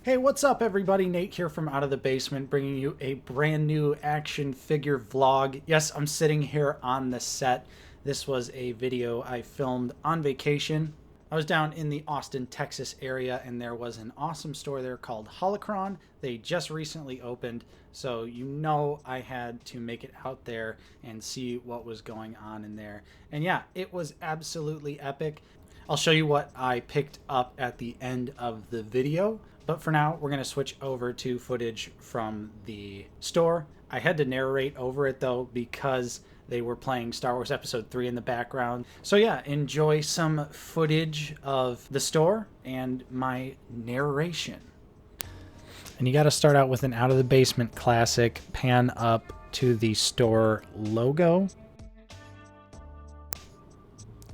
Hey, what's up everybody? Nate here from Out of the Basement, bringing you a brand new action figure vlog. Yes, I'm sitting here on the set. This was a video I filmed on vacation. I was down in the Austin, Texas area, and there was an awesome store there called HOLOCRON. They just recently opened, so you know I had to make it out there and see what was going on in there. And yeah, it was absolutely epic. I'll show you what I picked up at the end of the video. But for now, we're going to switch over to footage from the store. I had to narrate over it though because they were playing Star Wars Episode 3 in the background. So yeah, enjoy some footage of the store and my narration. And you got to start out with an Out of the Basement classic, pan up to the store logo,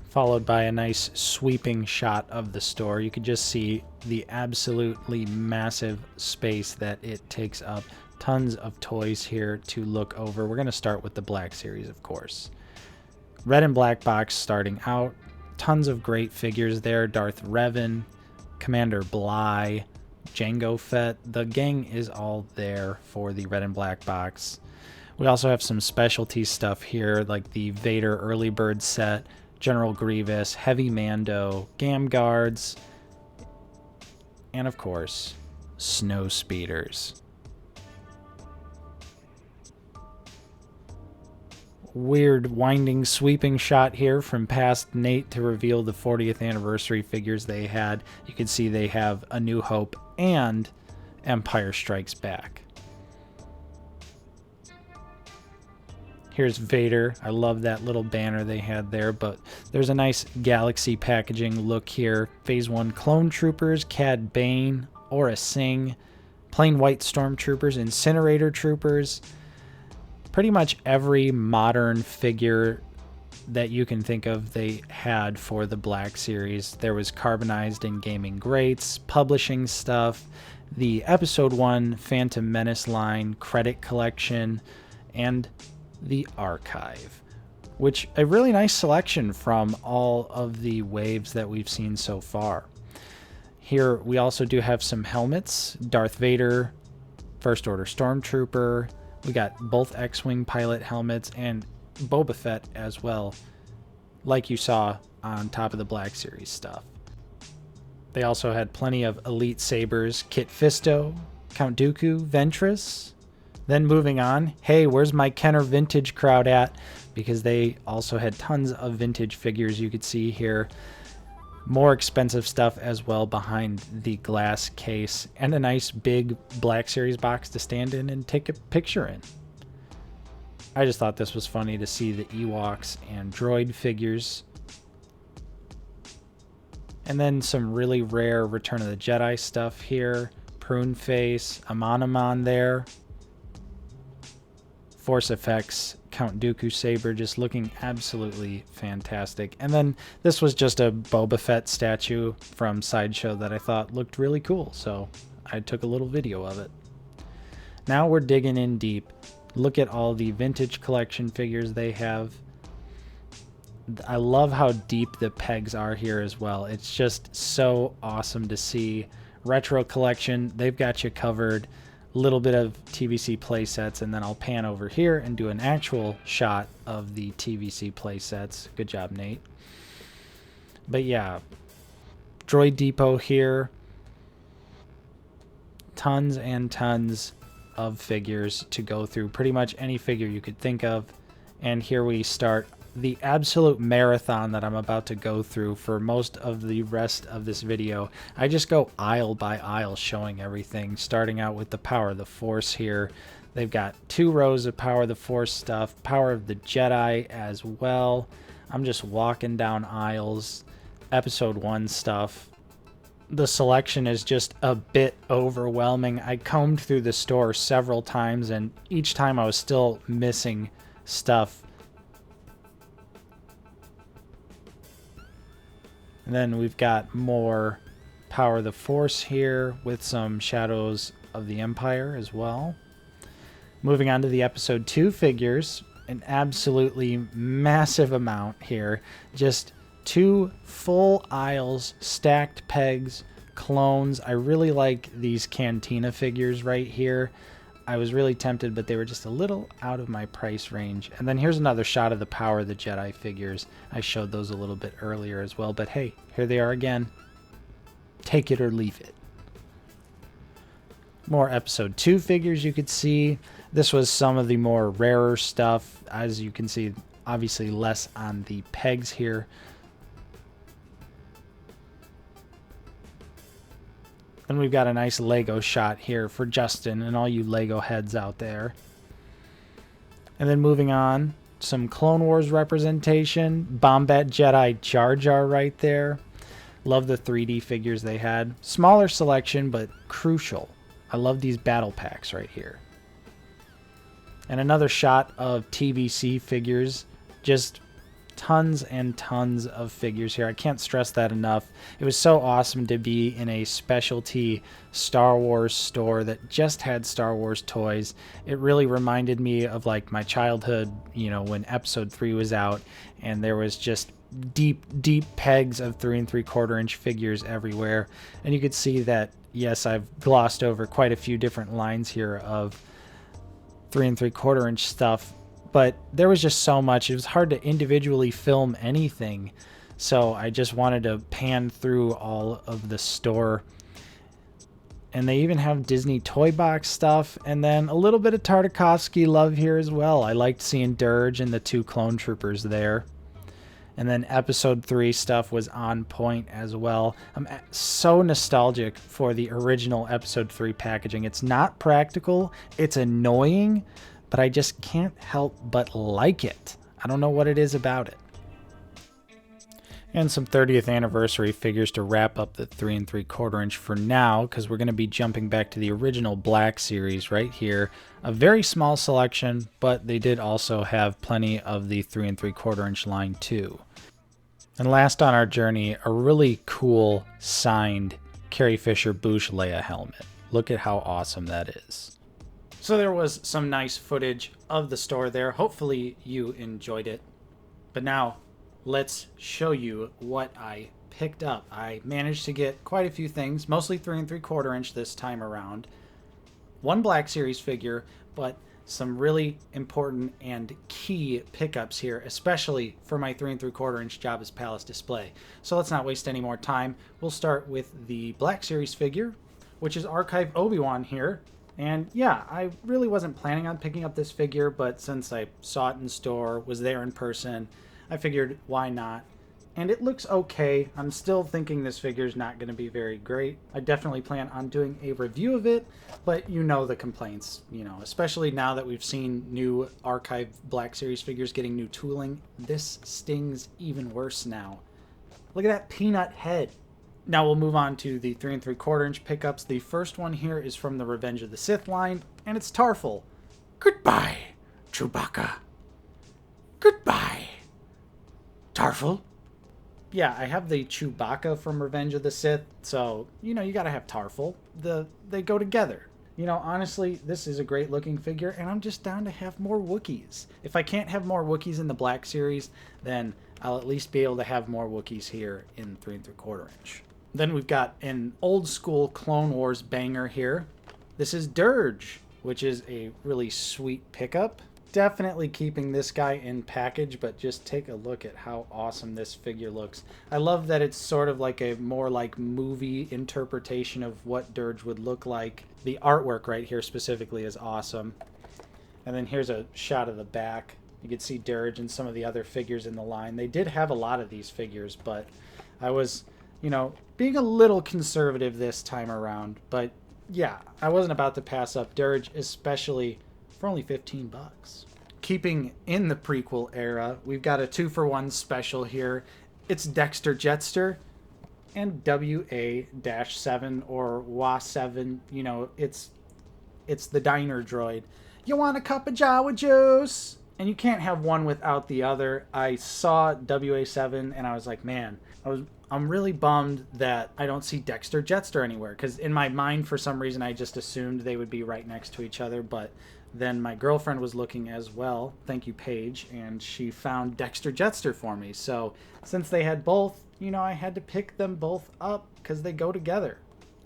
followed by a nice sweeping shot of the store. You could just see the absolutely massive space that it takes up. Tons of toys here to look over. We're going to start with the Black Series, of course. Red and black box starting out. Tons of great figures there. Darth Revan, Commander Bly, Jango Fett. The gang is all there for the red and black box. We also have some specialty stuff here, like the Vader early bird set, General Grievous, Heavy Mando, Gam Guards, and of course, Snow Speeders. Weird winding sweeping shot here from past Nate to reveal the 40th anniversary figures they had. You can see they have A New Hope and Empire Strikes Back. Here's Vader. I love that little banner they had there, but there's a nice galaxy packaging look here. Phase 1 Clone Troopers, Cad Bane, Aura Singh, Plain White Stormtroopers, Incinerator Troopers. Pretty much every modern figure that you can think of they had for the Black Series. There was Carbonized and Gaming Greats, publishing stuff, the Episode 1 Phantom Menace line, credit collection, and the archive, which a really nice selection from all of the waves that we've seen so far. Here we also do have some helmets. Darth Vader, First Order Stormtrooper. We got both X-Wing pilot helmets and Boba Fett as well, like you saw on top of the Black Series stuff. They also had plenty of Elite Sabers, Kit Fisto, Count Dooku, Ventress. Then moving on, hey, where's my Kenner Vintage crowd at? Because they also had tons of vintage figures you could see here. More expensive stuff as well behind the glass case, and a nice big Black Series box to stand in and take a picture in. I just thought this was funny to see the Ewoks and droid figures. And then some really rare Return of the Jedi stuff here. Prune Face, Amon there. Force Effects, Count Dooku Saber, just looking absolutely fantastic. And then this was just a Boba Fett statue from Sideshow that I thought looked really cool, so I took a little video of it. Now we're digging in deep. Look at all the vintage collection figures they have. I love how deep the pegs are here as well. It's just so awesome to see. Retro collection, they've got you covered. Little bit of TVC playsets, and then I'll pan over here and do an actual shot of the TVC playsets. Good job, Nate. But yeah, Droid Depot here. Tons and tons of figures to go through. Pretty much any figure you could think of. And here we start the absolute marathon that I'm about to go through for most of the rest of this video. I just go aisle by aisle showing everything, starting out with the Power of the Force here. They've got 2 rows of Power of the Force stuff, Power of the Jedi as well. I'm just walking down aisles, Episode 1 stuff. The selection is just a bit overwhelming. I combed through the store several times, and each time I was still missing stuff. And then we've got more Power of the Force here with some Shadows of the Empire as well. Moving on to the Episode 2 figures, an absolutely massive amount here. Just 2 full aisles, stacked pegs, clones. I really like these Cantina figures right here. I was really tempted, but they were just a little out of my price range. And then here's another shot of the Power of the Jedi figures. I showed those a little bit earlier as well, but hey, here they are again. Take it or leave it. More episode 2 figures you could see. This was some of the more rarer stuff. As you can see, obviously less on the pegs here. And we've got a nice Lego shot here for Justin and all you Lego heads out there. And then moving on, some Clone Wars representation. Bombat Jedi Jar Jar right there. Love the 3D figures they had. Smaller selection, but crucial. I love these battle packs right here. And another shot of TBC figures. Just tons and tons of figures here. I can't stress that enough. It was so awesome to be in a specialty Star Wars store that just had Star Wars toys. It really reminded me of like my childhood, you know, when episode 3 was out and there was just deep pegs of 3 3/4 inch figures everywhere. And you could see that, yes, I've glossed over quite a few different lines here of 3 3/4 inch stuff, but there was just so much. It was hard to individually film anything, so I just wanted to pan through all of the store. And they even have Disney Toy Box stuff, and then a little bit of Tartakovsky love here as well. I liked seeing Dirge and the 2 clone troopers there. And then episode 3 stuff was on point as well. I'm so nostalgic for the original episode 3 packaging. It's not practical, it's annoying, but I just can't help but like it. I don't know what it is about it. And some 30th anniversary figures to wrap up the 3 3/4 inch for now, because we're going to be jumping back to the original Black Series right here. A very small selection, but they did also have plenty of the 3 3/4 inch line too. And last on our journey, a really cool signed Carrie Fisher Bush Leia helmet. Look at how awesome that is. So there was some nice footage of the store there. Hopefully you enjoyed it. But now, let's show you what I picked up. I managed to get quite a few things, mostly 3 3/4 inch this time around. One Black Series figure, but some really important and key pickups here, especially for my 3 3/4 inch Jabba's Palace display. So let's not waste any more time. We'll start with the Black Series figure, which is Archive Obi-Wan here. And yeah, I really wasn't planning on picking up this figure, but since I saw it in store, was there in person, I figured why not. And it looks okay. I'm still thinking this figure is not going to be very great. I definitely plan on doing a review of it, but you know the complaints, you know, especially now that we've seen new Archive Black Series figures getting new tooling. This stings even worse now. Look at that peanut head. Now we'll move on to the 3 3/4 inch pickups. The first one here is from the Revenge of the Sith line, and it's Tarful. Goodbye, Chewbacca. Goodbye, Tarful. Yeah, I have the Chewbacca from Revenge of the Sith, so, you know, you gotta have Tarful. They go together. You know, honestly, this is a great looking figure, and I'm just down to have more Wookiees. If I can't have more Wookiees in the Black Series, then I'll at least be able to have more Wookiees here in 3 3/4 inch. Then we've got an old school Clone Wars banger here. This is Dirge, which is a really sweet pickup. Definitely keeping this guy in package, but just take a look at how awesome this figure looks. I love that it's sort of like a more like movie interpretation of what Dirge would look like. The artwork right here specifically is awesome. And then here's a shot of the back. You can see Dirge and some of the other figures in the line. They did have a lot of these figures, but I was, you know, being a little conservative this time around. But yeah, I wasn't about to pass up Dirge, especially for only 15 bucks. Keeping in the prequel era, we've got a 2-for-1 special here. It's Dexter Jetster and WA-7 or WA-7. You know, it's the diner droid. You want a cup of Jawa juice? And you can't have one without the other. I saw WA-7 and I was like, man, I'm really bummed that I don't see Dexter Jetster anywhere, because in my mind, for some reason, I just assumed they would be right next to each other, but then my girlfriend was looking as well, thank you Paige, and she found Dexter Jetster for me. So since they had both, you know, I had to pick them both up because they go together.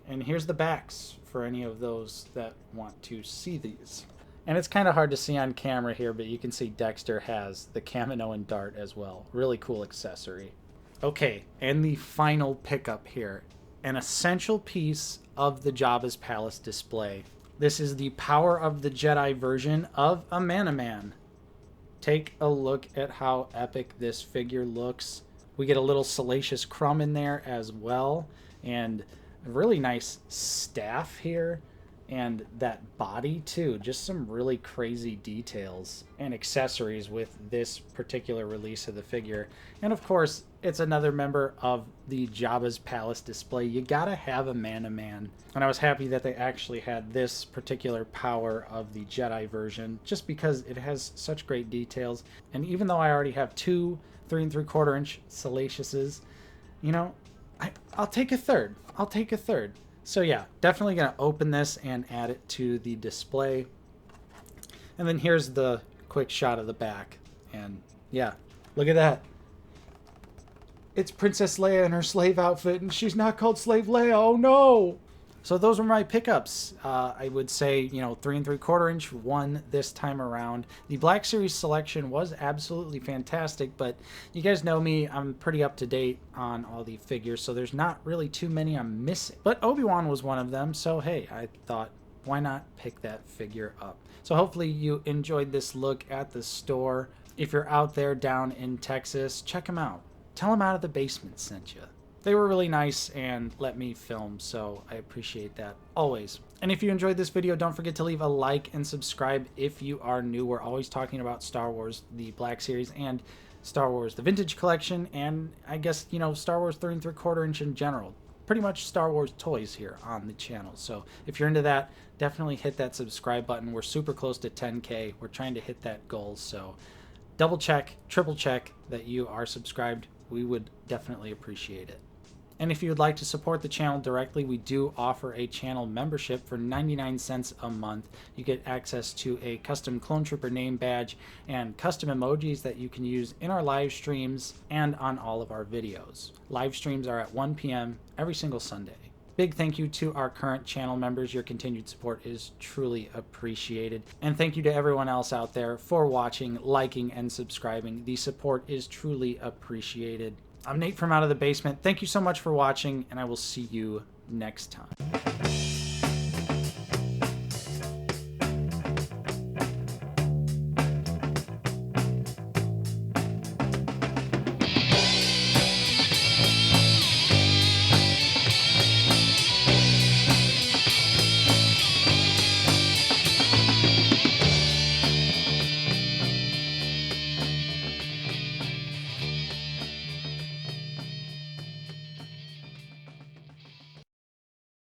And here's the backs for any of those that want to see these. And it's kind of hard to see on camera here, but you can see Dexter has the Kaminoan dart as well. Really cool accessory. Okay, and the final pickup here. An essential piece of the Jabba's Palace display. This is the Power of the Jedi version of a Man-A-Man. Take a look at how epic this figure looks. We get a little Salacious Crumb in there as well. And a really nice staff here. And that body too. Just some really crazy details and accessories with this particular release of the figure. And of course, it's another member of the Jabba's Palace display. You gotta have a Man-A-Man. And I was happy that they actually had this particular Power of the Jedi version, just because it has such great details. And even though I already have two 3 3/4 inch Salaciouses, you know, I'll take a third. I'll take a third. So yeah, definitely going to open this and add it to the display. And then here's the quick shot of the back. And yeah, look at that. It's Princess Leia in her slave outfit, and she's not called Slave Leia. Oh no! So those were my pickups. I would say, you know, 3 3/4 inch won this time around. The Black Series selection was absolutely fantastic, but you guys know me, I'm pretty up to date on all the figures, so there's not really too many I'm missing. But Obi-Wan was one of them, so hey, I thought, why not pick that figure up? So hopefully you enjoyed this look at the store. If you're out there down in Texas, check them out. Tell them Out of the Basement sent you. They were really nice and let me film, so I appreciate that always. And if you enjoyed this video, don't forget to leave a like and subscribe if you are new. We're always talking about Star Wars, the Black Series, and Star Wars, the Vintage Collection, and I guess, you know, Star Wars 3 3/4 inch in general. Pretty much Star Wars toys here on the channel. So if you're into that, definitely hit that subscribe button. We're super close to 10K. We're trying to hit that goal, so double check, triple check that you are subscribed. We would definitely appreciate it. And if you would like to support the channel directly, we do offer a channel membership for 99 cents a month. You get access to a custom Clone Trooper name badge and custom emojis that you can use in our live streams and on all of our videos. Live streams are at 1 p.m. every single Sunday. Big thank you to our current channel members. Your continued support is truly appreciated. And thank you to everyone else out there for watching, liking, and subscribing. The support is truly appreciated. I'm Nate from Out of the Basement. Thank you so much for watching, and I will see you next time.